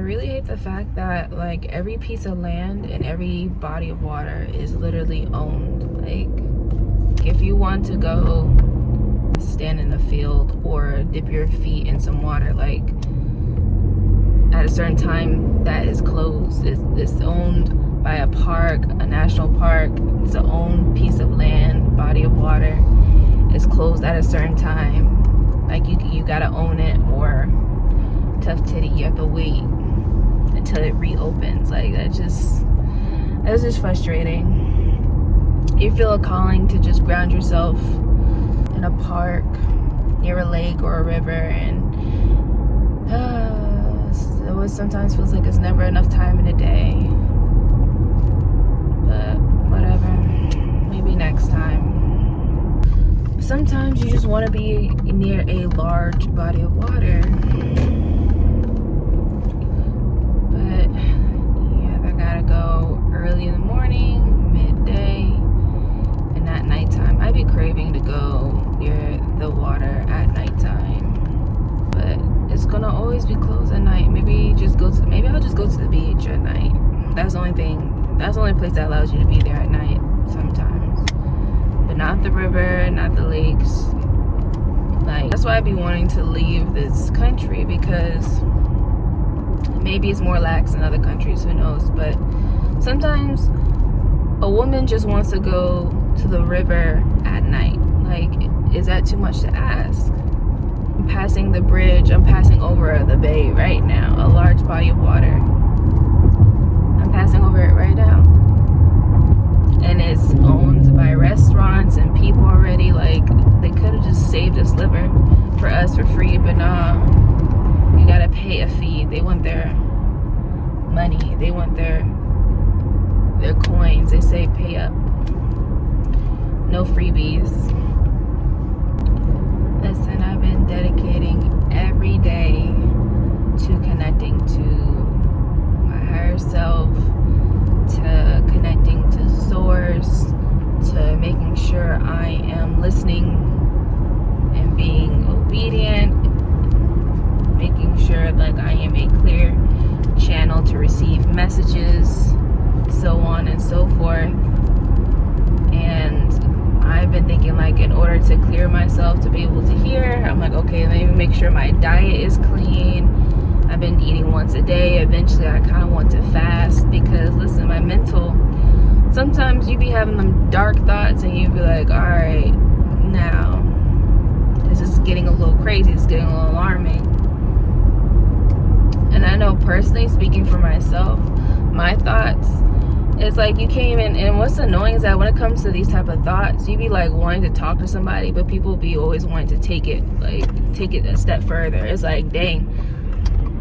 really hate the fact that like every piece of land and every body of water is literally owned. Like if you want to go stand in the field or dip your feet in some water, like at a certain time, that is closed. It's owned by a park, a national park. It's an owned piece of land, body of water. It's closed at a certain time. Like you gotta own it, or tough titty, you have to wait until it reopens. Like that's just frustrating. You feel a calling to just ground yourself in a park near a lake or a river, and it sometimes feels like it's never enough time in a day. But whatever, maybe next time. Sometimes you just want to be near a large body of water. But you either gotta go early in the morning, midday, and at nighttime. I'd be craving to go near the water at nighttime, but it's gonna always be closed at night. Maybe I'll just go to the beach at night. That's the only place that allows you to be there at night sometimes. But not the river, not the lakes. Like that's why I'd be wanting to leave this country, because maybe it's more lax in other countries, who knows. But sometimes a woman just wants to go to the river at night. Like, is that too much to ask? I'm passing the bridge, I'm passing over the bay right now, a large body of water. I'm passing over it right now. And it's owned by restaurants and people already. Like, they could have just saved a sliver for us for free, but nah, you gotta pay a fee. They want their money, they want their coins. They say pay up. No freebies. Listen, I've been dedicating every day to connecting to my higher self, to connecting to source, to making sure I am listening and being obedient, making sure like I am a clear channel to receive messages, so on and so forth. And I've been thinking, like, in order to clear myself to be able to hear, I'm like, okay, let me make sure my diet is clean. I've been eating once a day. Eventually I kind of want to fast, because listen, my mental, sometimes you be having them dark thoughts and you be like, all right, now this is getting a little crazy, it's getting a little alarming. And I know personally, speaking for myself, my thoughts, it's like you can't even, and what's annoying is that when it comes to these type of thoughts, you be like wanting to talk to somebody, but people be always wanting to take it a step further. It's like, dang,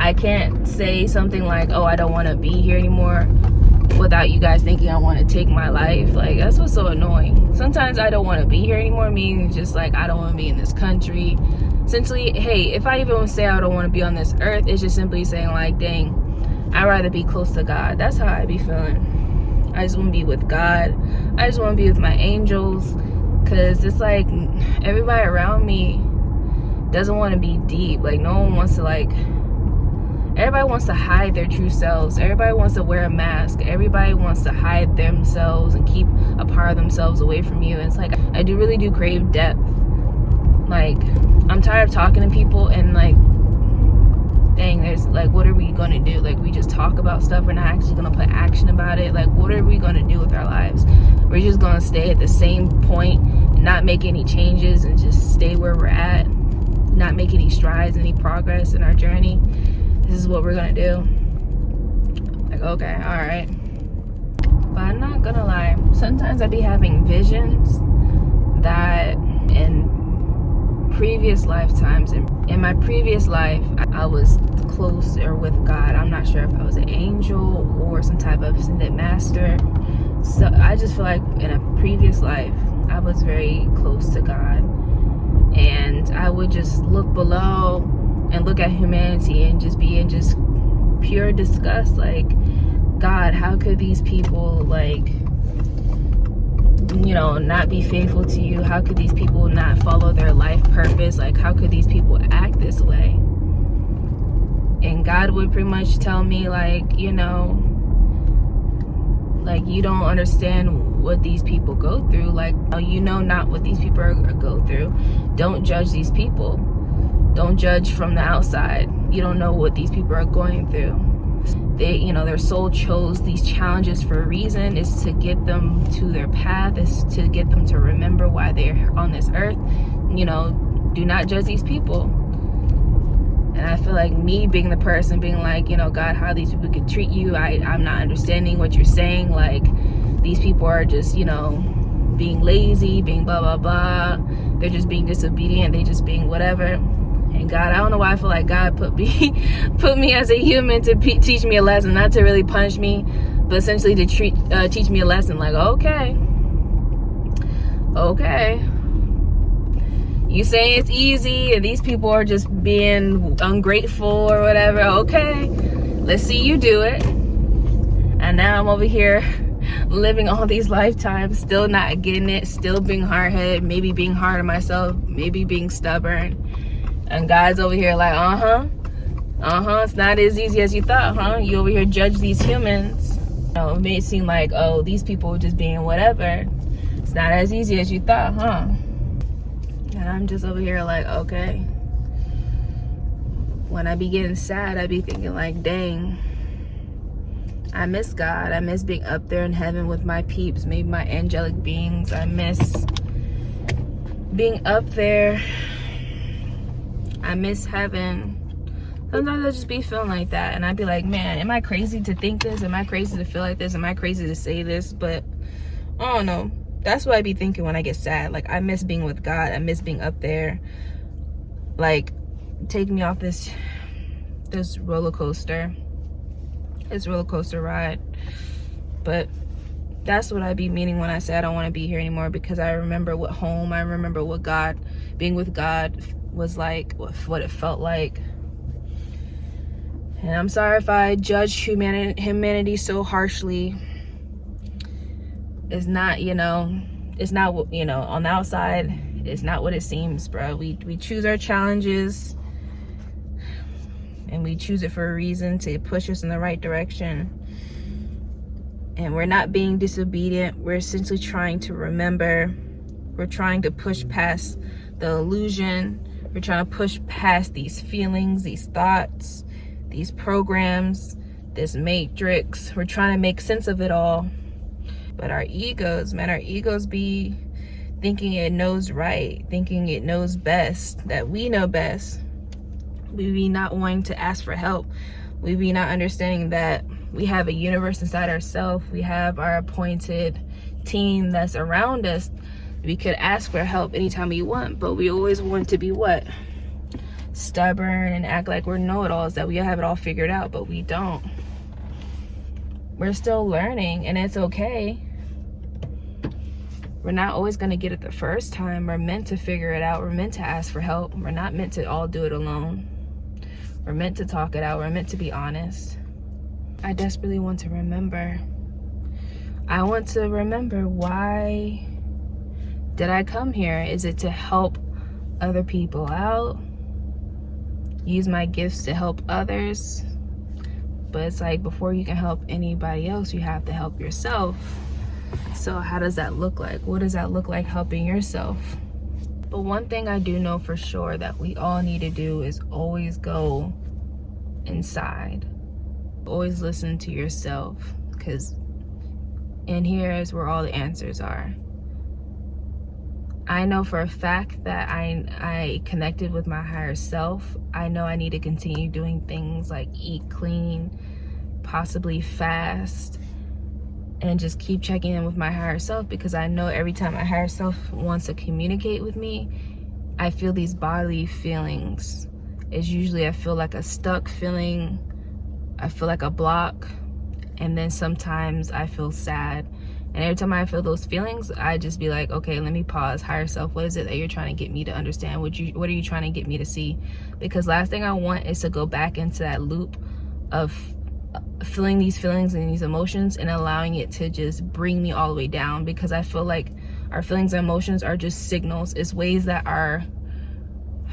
I can't say something like, oh, I don't want to be here anymore, without you guys thinking I want to take my life. Like, that's what's so annoying. Sometimes I don't want to be here anymore means just like I don't want to be in this country. Essentially, hey, if I even say I don't want to be on this earth, it's just simply saying like, dang, I'd rather be close to God. That's how I be feeling. I just want to be with God. I just want to be with my angels, because it's like everybody around me doesn't want to be deep. Like, no one wants to, like, everybody wants to hide their true selves. Everybody wants to wear a mask. Everybody wants to hide themselves and keep a part of themselves away from you. And it's like, I really do crave depth. Like, I'm tired of talking to people and like, dang, there's like, what are we gonna do? Like, we just talk about stuff, we're not actually gonna put action about it. Like, what are we gonna do with our lives? We're just gonna stay at the same point and not make any changes and just stay where we're at, not make any strides, any progress in our journey. This is what we're gonna do. Like, okay, all right. But I'm not gonna lie, sometimes I be having visions that in previous lifetimes, in my previous life, I was closer with God. I'm not sure if I was an angel or some type of ascended master. So I just feel like in a previous life I was very close to God, and I would just look below and look at humanity and just be in just pure disgust. Like, God, how could these people, like, you know, not be faithful to you? How could these people not follow their life purpose? Like, how could these people act this way? And God would pretty much tell me, like, you know, like, you don't understand what these people go through. Like, you know not what these people go through. Don't judge these people. Don't judge from the outside. You don't know what these people are going through. They, you know, their soul chose these challenges for a reason. Is to get them to their path. Is to get them to remember why they're on this earth. You know, do not judge these people. And I feel like me being the person being like, you know, God, how these people could treat you, I'm not understanding what you're saying. Like, these people are just, you know, being lazy, being blah, blah, blah. They're just being disobedient. They just being whatever. And God, I don't know why I feel like God put me as a human to teach me a lesson, not to really punish me, but essentially to teach me a lesson. Like, okay. You saying it's easy and these people are just being ungrateful or whatever. Okay, let's see you do it. And now I'm over here living all these lifetimes, still not getting it, still being hard-headed, maybe being hard on myself, maybe being stubborn. And God's over here like, it's not as easy as you thought, huh? You over here judge these humans. You know, it may seem like, oh, these people are just being whatever. It's not as easy as you thought, huh? And I'm just over here like, okay. When I be getting sad, I be thinking like, dang, I miss God. I miss being up there in heaven with my peeps, maybe my angelic beings. I miss being up there. I miss heaven. Sometimes I just be feeling like that. And I'd be like, man, am I crazy to think this? Am I crazy to feel like this? Am I crazy to say this? But I don't know. That's what I be thinking when I get sad. Like, I miss being with God. I miss being up there. Like, take me off this roller coaster. This roller coaster ride. But that's what I be meaning when I say I don't want to be here anymore, because I remember what home, I remember what God, being with God was like, what it felt like. And I'm sorry if I judge humanity so harshly. It's not, you know, it's not, you know, on the outside, it's not what it seems, bro. We choose our challenges, and we choose it for a reason, to push us in the right direction. And we're not being disobedient. We're essentially trying to remember. We're trying to push past the illusion. We're trying to push past these feelings, these thoughts, these programs, this matrix. We're trying to make sense of it all. But our egos, man, our egos be thinking it knows right, thinking it knows best, that we know best. We be not wanting to ask for help. We be not understanding that we have a universe inside ourselves. We have our appointed team that's around us. We could ask for help anytime we want, but we always want to be what? Stubborn and act like we're know-it-alls, that we have it all figured out, but we don't. We're still learning, and it's okay. We're not always going to get it the first time. We're meant to figure it out. We're meant to ask for help. We're not meant to all do it alone. We're meant to talk it out. We're meant to be honest. I desperately want to remember. I want to remember, why did I come here? Is it to help other people out? Use my gifts to help others? But it's like, before you can help anybody else, you have to help yourself. So how does that look like? What does that look like, helping yourself? But one thing I do know for sure that we all need to do is always go inside. Always listen to yourself, because in here is where all the answers are. I know for a fact that I connected with my higher self. I know I need to continue doing things like eat clean, possibly fast, and just keep checking in with my higher self, because I know every time my higher self wants to communicate with me, I feel these bodily feelings. It's usually, I feel like a stuck feeling, I feel like a block, and then sometimes I feel sad. And every time I feel those feelings, I just be like, okay, let me pause. Higher self, what is it that you're trying to get me to understand? What are you trying to get me to see? Because last thing I want is to go back into that loop of feeling these feelings and these emotions and allowing it to just bring me all the way down. Because I feel like our feelings and emotions are just signals. It's ways that our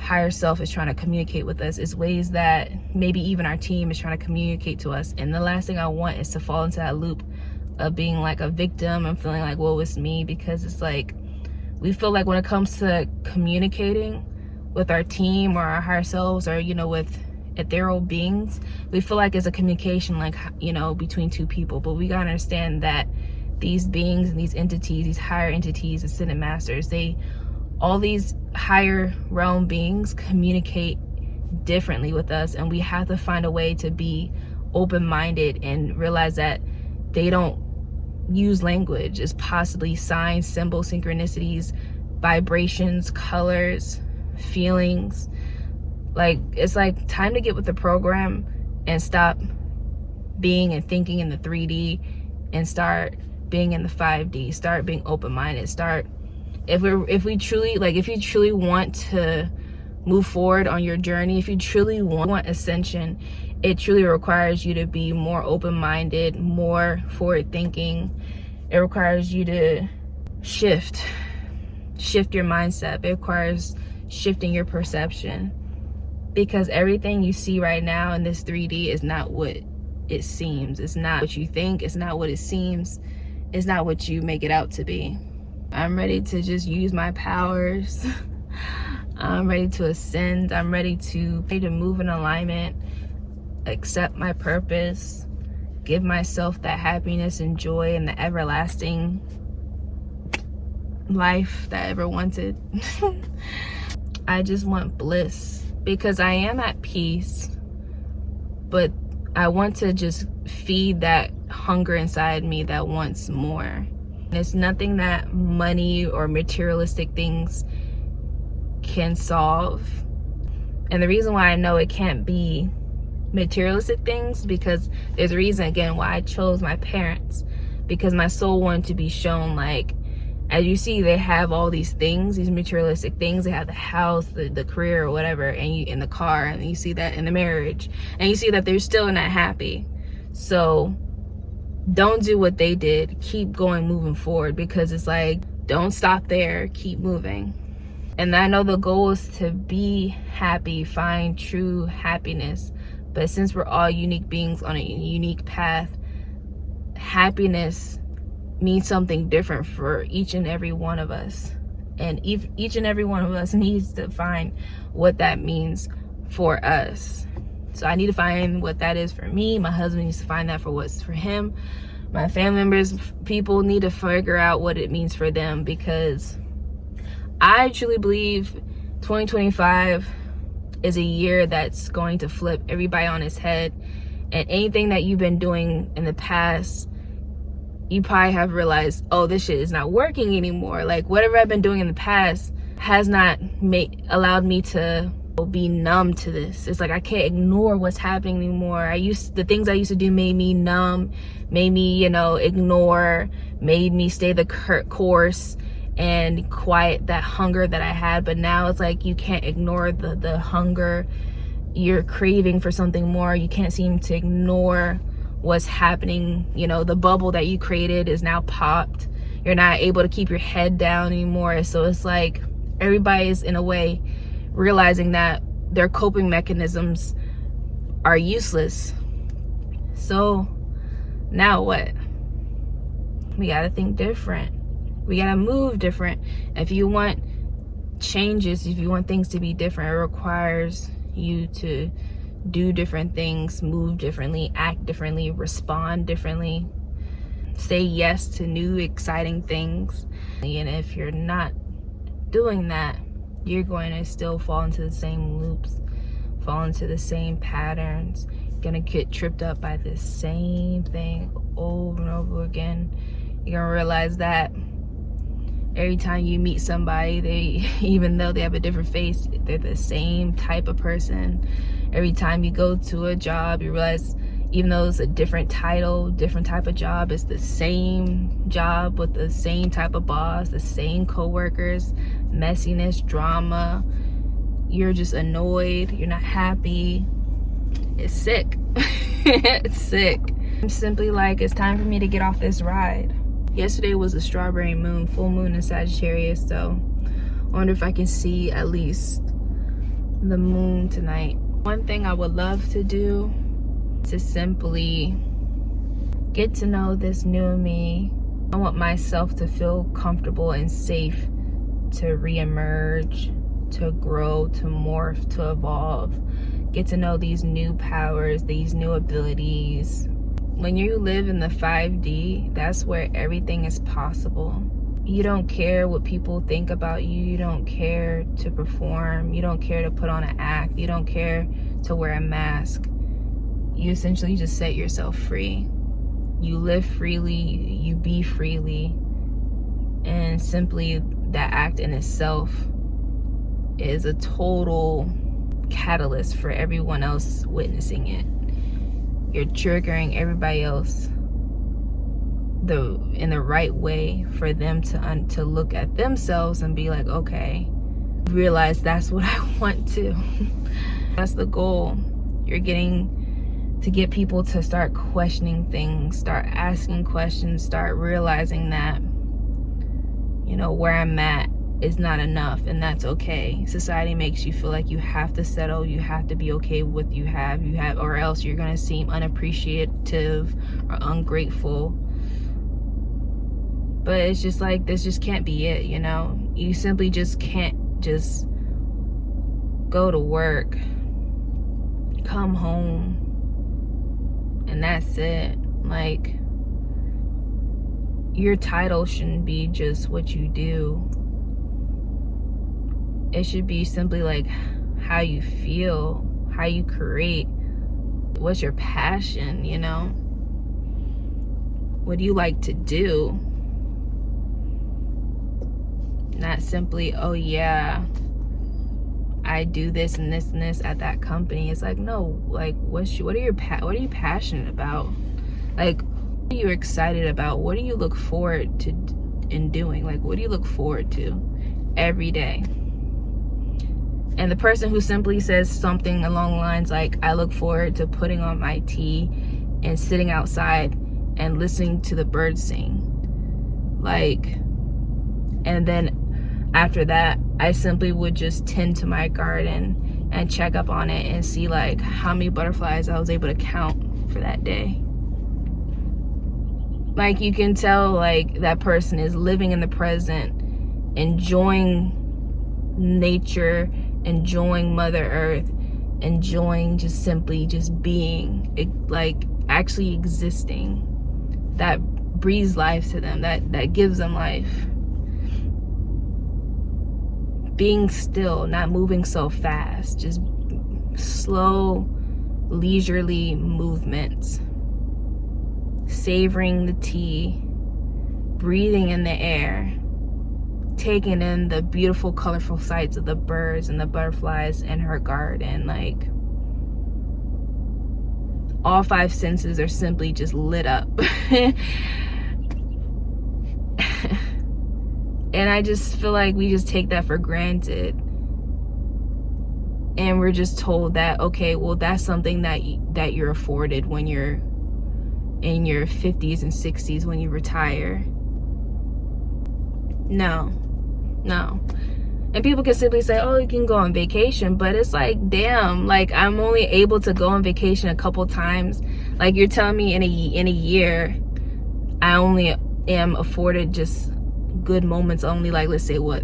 higher self is trying to communicate with us. It's ways that maybe even our team is trying to communicate to us. And the last thing I want is to fall into that loop of being like a victim and feeling like, well, it's me, because it's like, we feel like when it comes to communicating with our team or our higher selves, or, you know, with ethereal beings, we feel like it's a communication, like, you know, between two people. But we gotta understand that these beings and these entities, these higher entities, ascended masters, all these higher realm beings communicate differently with us, and we have to find a way to be open-minded and realize that they don't use language. It's possibly signs, symbols, synchronicities, vibrations, colors, feelings. Like, it's like time to get with the program and stop being and thinking in the 3D and start being in the 5D. Start being open-minded. Start, if you truly want to move forward on your journey, if you truly want ascension, it truly requires you to be more open-minded, more forward-thinking. It requires you to shift your mindset. It requires shifting your perception, because everything you see right now in this 3D is not what it seems. It's not what you think. It's not what it seems. It's not what you make it out to be. I'm ready to just use my powers. I'm ready to ascend. I'm ready to move in alignment, accept my purpose, give myself that happiness and joy and the everlasting life that I ever wanted. I just want bliss, because I am at peace, but I want to just feed that hunger inside me that wants more. And it's nothing that money or materialistic things can solve. And the reason why I know it can't be materialistic things, because there's a reason, again, why I chose my parents, because my soul wanted to be shown, like, as you see, they have all these things, these materialistic things. They have the house, the career, or whatever, and you in the car, and you see that in the marriage, and you see that they're still not happy. So don't do what they did. Keep going, moving forward, because it's like, don't stop there. Keep moving. And I know the goal is to be happy, find true happiness. But since we're all unique beings on a unique path, happiness means something different for each and every one of us. And each and every one of us needs to find what that means for us. So I need to find what that is for me. My husband needs to find that for what's for him. My family members, people need to figure out what it means for them, because I truly believe 2025 is a year that's going to flip everybody on its head. And anything that you've been doing in the past, you probably have realized, oh, this shit is not working anymore. Like, whatever I've been doing in the past has not allowed me to be numb to this. It's like I can't ignore what's happening anymore. The things I used to do made me numb, made me, ignore, made me stay the course and quiet that hunger that I had. But now it's like you can't ignore the hunger. You're craving for something more. You can't seem to ignore what's happening. The bubble that you created is now popped. You're not able to keep your head down anymore. So it's like everybody's, in a way, realizing that their coping mechanisms are useless. So now what? We gotta think different. We gotta move different. If you want changes, if you want things to be different, it requires you to do different things, move differently, act differently, respond differently, say yes to new exciting things. And if you're not doing that, you're going to still fall into the same loops, fall into the same patterns. You're gonna get tripped up by the same thing over and over again. You're gonna realize that every time you meet somebody, even though they have a different face, they're the same type of person. Every time you go to a job, you realize, even though it's a different title, different type of job, it's the same job with the same type of boss, the same coworkers, messiness, drama. You're just annoyed, you're not happy. It's sick. It's sick. I'm simply like, it's time for me to get off this ride. Yesterday was a strawberry moon, full moon in Sagittarius, so I wonder if I can see at least the moon tonight. One thing I would love to do is to simply get to know this new me. I want myself to feel comfortable and safe to reemerge, to grow, to morph, to evolve. Get to know these new powers, these new abilities. When you live in the 5D, that's where everything is possible. You don't care what people think about you. You don't care to perform. You don't care to put on an act. You don't care to wear a mask. You essentially just set yourself free. You live freely, you be freely, and simply that act in itself is a total catalyst for everyone else witnessing it. You're triggering everybody else in the right way for them to look at themselves and be like, okay, realize that's what I want to. That's the goal. You're getting to get people to start questioning things, start asking questions, start realizing that, you know, where I'm at is not enough, and that's okay. Society makes you feel like you have to settle, you have to be okay with what you have, or else you're gonna seem unappreciative or ungrateful. But it's just like, this just can't be it, you know? You simply just can't just go to work, come home, and that's it. Like, your title shouldn't be just what you do. It should be simply like how you feel, how you create, what's your passion, you know? What do you like to do? Not simply, oh yeah, I do this and this and this at that company. It's like, no, like, what are you passionate about? Like, what are you excited about? What do you look forward to in doing? Like, what do you look forward to every day? And the person who simply says something along the lines like, I look forward to putting on my tea and sitting outside and listening to the birds sing. Like, and then after that, I simply would just tend to my garden and check up on it and see like how many butterflies I was able to count for that day. Like, you can tell like that person is living in the present, enjoying nature, enjoying Mother Earth, enjoying just simply just being, like actually existing. That breathes life to them, that gives them life. Being still, not moving so fast, just slow, leisurely movements. Savoring the tea, breathing in the air, taking in the beautiful, colorful sights of the birds and the butterflies in her garden. Like, all 5 senses are simply just lit up. And I just feel like we just take that for granted. And we're just told that, okay, well, that's something that you're afforded when you're in your 50s and 60s, when you retire. No. And people can simply say, oh, you can go on vacation, but it's like, damn, like, I'm only able to go on vacation a couple times. Like, you're telling me in a year I only am afforded just good moments only, like, let's say, what,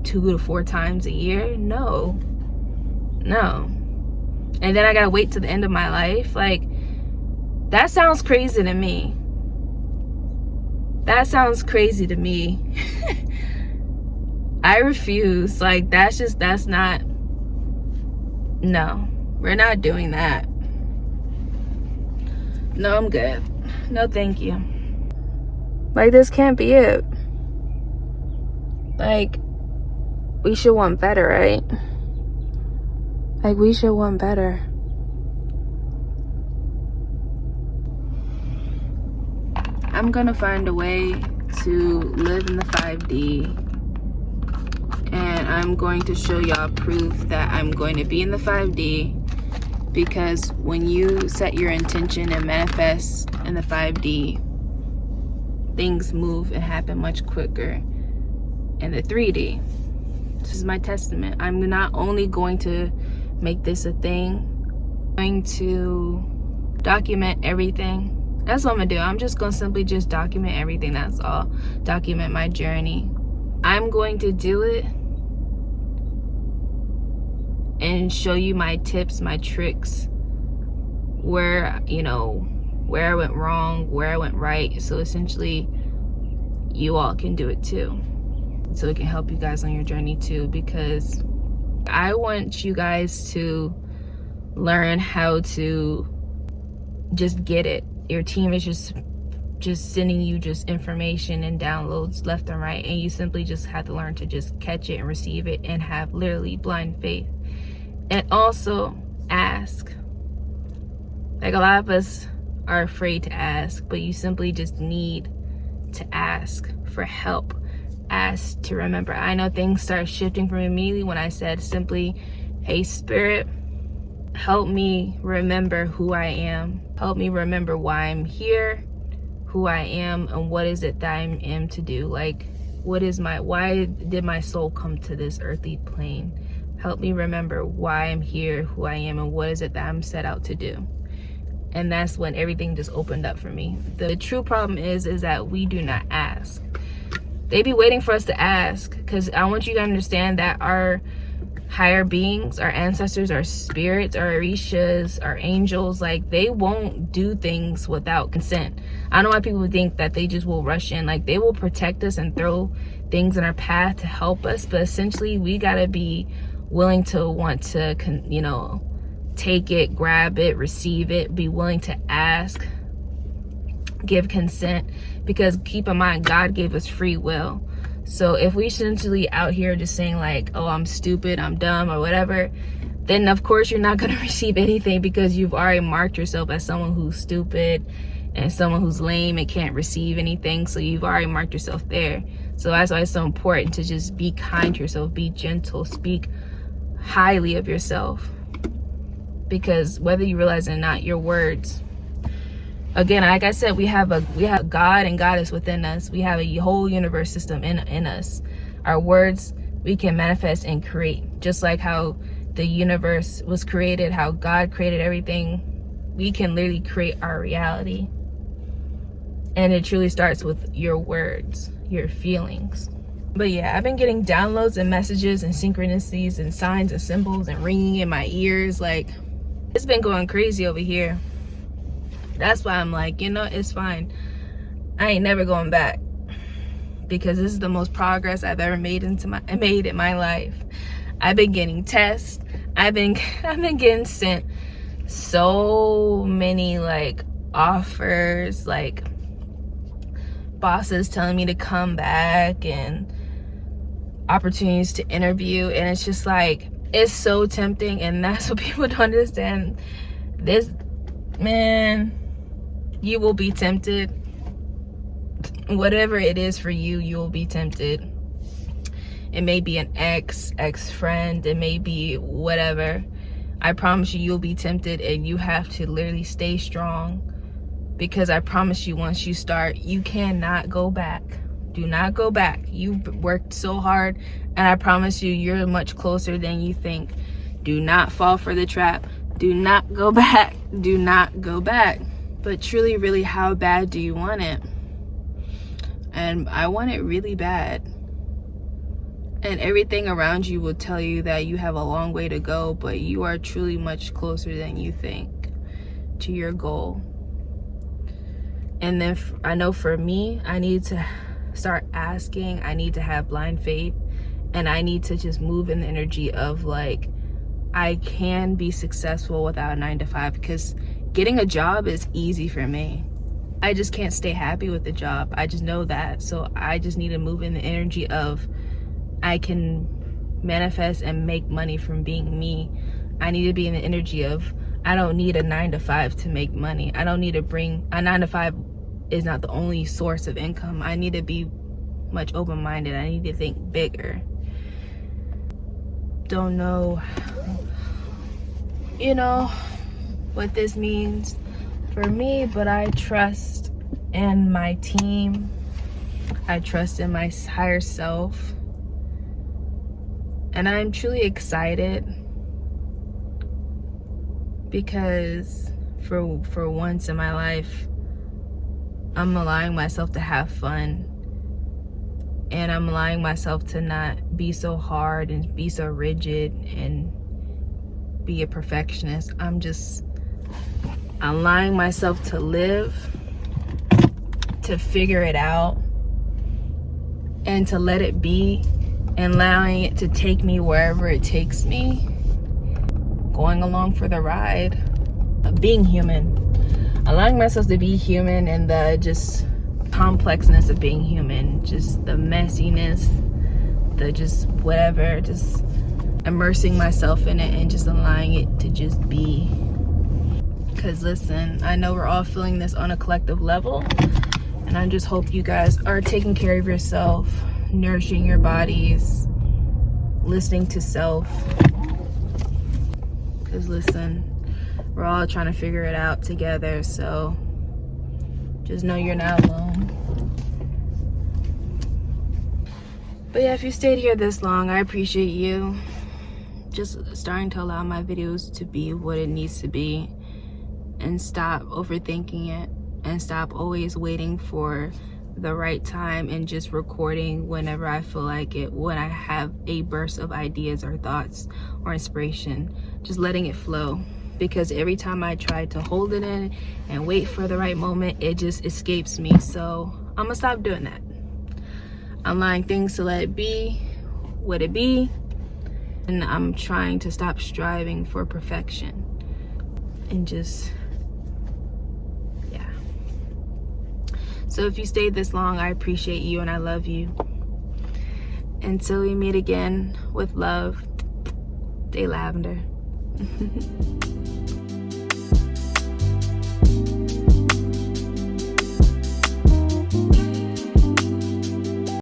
2 to 4 times a year? No. And then I gotta wait to the end of my life? Like, that sounds crazy to me. I refuse. Like, that's not, no, we're not doing that. No, I'm good. No, thank you. Like, this can't be it. Like, we should want better, right? Like, we should want better. I'm gonna find a way to live in the 5D, and I'm going to show y'all proof that I'm going to be in the 5D, because when you set your intention and manifest in the 5D, things move and happen much quicker in the 3D. This is my testament. I'm not only going to make this a thing, I'm going to document everything. That's what I'm gonna do. I'm just gonna simply just document everything. That's all. Document my journey. I'm going to do it and show you my tips, my tricks, where, you know, where I went wrong, where I went right. So essentially, you all can do it too. So it can help you guys on your journey too, because I want you guys to learn how to just get it. Your team is just sending you just information and downloads left and right, and you simply just have to learn to just catch it and receive it and have literally blind faith. And also ask. Like, a lot of us are afraid to ask, but you simply just need to ask for help. Ask to remember. I know things start shifting for me immediately when I said simply, hey, Spirit, help me remember who I am. Help me remember why I'm here, who I am, and what is it that I am to do. Like, why did my soul come to this earthly plane? Help me remember why I'm here, who I am, and what is it that I'm set out to do. And that's when everything just opened up for me. The true problem is that we do not ask. They be waiting for us to ask, because I want you to understand that our higher beings, our ancestors, our spirits, our orishas, our angels, like, they won't do things without consent. I don't know why people think that they just will rush in. Like, they will protect us and throw things in our path to help us, but essentially we gotta be willing to want to, you know, take it, grab it, receive it, be willing to ask, give consent, because keep in mind, God gave us free will. So if we essentially out here just saying like, oh, I'm stupid, I'm dumb, or whatever, then of course you're not going to receive anything, because you've already marked yourself as someone who's stupid and someone who's lame and can't receive anything. So you've already marked yourself there. So that's why it's so important to just be kind to yourself, be gentle, speak highly of yourself, because whether you realize it or not, your words, again, like I said, we have God and Goddess within us. We have a whole universe system in us. Our words, we can manifest and create, just like how the universe was created, how God created everything. We can literally create our reality, and it truly starts with your words, your feelings. But yeah, I've been getting downloads and messages and synchronicities and signs and symbols and ringing in my ears. Like, it's been going crazy over here. That's why I'm like, you know, it's fine. I ain't never going back, because this is the most progress I've ever made in my life. I've been getting tests. I've been getting sent so many like offers, like bosses telling me to come back and opportunities to interview, and it's just like, it's so tempting. And that's what people don't understand. This, man, you will be tempted. Whatever it is for you, you will be tempted. It may be an ex-friend, it may be whatever. I promise you, you'll be tempted, and you have to literally stay strong, because I promise you, once you start, you cannot go back. Do not go back. You've worked so hard, and I promise you, you're much closer than you think. Do not fall for the trap. Do not go back. Do not go back. But truly, really, how bad do you want it? And I want it really bad. And everything around you will tell you that you have a long way to go, but you are truly much closer than you think to your goal. And then I know for me, I need to start asking. I need to have blind faith, and I need to just move in the energy of like, I can be successful without a 9-to-5, because getting a job is easy for me. I just can't stay happy with the job. I just know that. So I just need to move in the energy of, I can manifest and make money from being me. I need to be in the energy of, I don't need a 9-to-5 to make money. I don't need to bring a 9-to-5 is not the only source of income. I need to be much open-minded. I need to think bigger. Don't know, you know, what this means for me, but I trust in my team. I trust in my higher self. And I'm truly excited because for once in my life, I'm allowing myself to have fun. And I'm allowing myself to not be so hard and be so rigid and be a perfectionist. I'm just allowing myself to live, to figure it out, and to let it be, and allowing it to take me wherever it takes me, going along for the ride, being human, allowing myself to be human, and the just complexness of being human, just the messiness, the just whatever, just immersing myself in it and just allowing it to just be. Because listen, I know we're all feeling this on a collective level, and I just hope you guys are taking care of yourself, nourishing your bodies, listening to self. Because listen, we're all trying to figure it out together, so just know you're not alone. But yeah, if you stayed here this long, I appreciate you. Just starting to allow my videos to be what it needs to be, and stop overthinking it, and stop always waiting for the right time and just recording whenever I feel like it, when I have a burst of ideas or thoughts or inspiration, just letting it flow. Because every time I try to hold it in and wait for the right moment, it just escapes me. So I'm gonna stop doing that. I'm allowing things to let it be what it be, and I'm trying to stop striving for perfection and just, yeah. So if you stayed this long, I appreciate you and I love you. Until we meet again, with love, stay lavender.